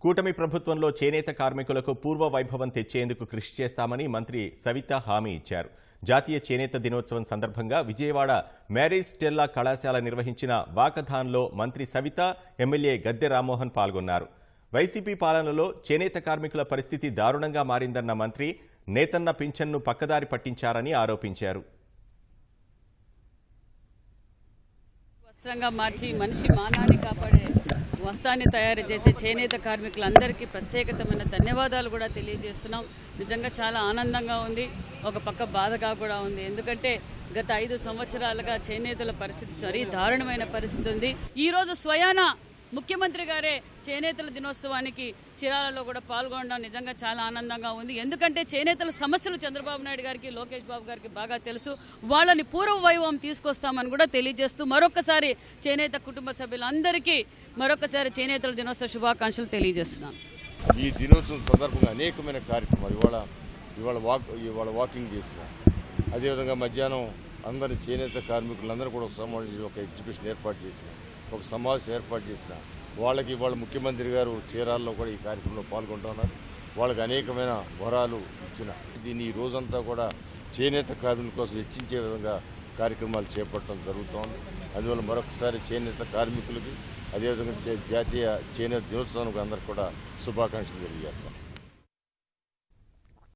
కూటమి ప్రభుత్వంలో చేనేత కార్మికులకు పూర్వ వైభవం తెచ్చేందుకు కృషి చేస్తామని మంత్రి సవిత హామీ ఇచ్చారు. జాతీయ చేనేత దినోత్సవం సందర్భంగా విజయవాడ మ్యారేజ్ స్టెల్లా కళాశాల నిర్వహించిన వాకథాన్లో మంత్రి సవిత, ఎమ్మెల్యే గద్దె రామ్మోహన్ పాల్గొన్నారు. వైసీపీ పాలనలో చేనేత కార్మికుల పరిస్థితి దారుణంగా మారిందన్న మంత్రి నేతన్న పింఛన్ను పక్కదారి పట్టించారని ఆరోపించారు. వస్త్రంగా మార్చి మనిషి మానాన్ని కాపాడే వస్త్రాన్ని తయారు చేసే చేనేత కార్మికులందరికీ ప్రత్యేకమైన ధన్యవాదాలు కూడా తెలియజేస్తున్నాం. నిజంగా చాలా ఆనందంగా ఉంది, ఒక పక్క బాధగా కూడా ఉంది. ఎందుకంటే గత 5 సంవత్సరాలుగా చేనేతల పరిస్థితి మరీ దారుణమైన పరిస్థితి ఉంది. ఈరోజు స్వయాన ముఖ్యమంత్రి గారే చేనేతల దినోత్సవానికి చీరాలలో కూడా పాల్గొనడం నిజంగా చాలా ఆనందంగా ఉంది. ఎందుకంటే చేనేతల సమస్యలు చంద్రబాబు నాయుడు గారికి, లోకేష్ బాబు గారికి బాగా తెలుసు. వాళ్ళని పూర్వ వైభవం తీసుకొస్తామని కూడా తెలియజేస్తూ మరొకసారి చేనేత కుటుంబ సభ్యులందరికీ మరొకసారి చేనేతల దినోత్సవ శుభాకాంక్షలు తెలియజేస్తున్నాను. ఈ దినోత్సవం సందర్భంగా అనేకమైన కార్యక్రమాలు ఇవాళ వాకింగ్ చేసిన, అదేవిధంగా మధ్యాహ్నం అందరి చేనేత కార్మికులందరూ కూడా ఒక ఎగ్జిబిషన్ ఏర్పాటు చేసిన, ఒక సమావేశం ఏర్పాటు చేసిన. వాళ్ళకి ఇవాళ ముఖ్యమంత్రి గారు చీరాల్లో కూడా ఈ కార్యక్రమంలో పాల్గొంటున్నారు. వాళ్ళకి అనేకమైన వరాలు ఇచ్చిన దీన్ని ఈ రోజంతా కూడా చేనేత కార్మికుల కోసం వెచ్చించే విధంగా కార్యక్రమాలు చేపట్టడం జరుగుతోంది. అందువల్ల మరొకసారి చేనేత కార్మికులకి, అదేవిధంగా జాతీయ చేనేత దినోత్సవానికి అందరికీ కూడా శుభాకాంక్షలు తెలియజేస్తాం.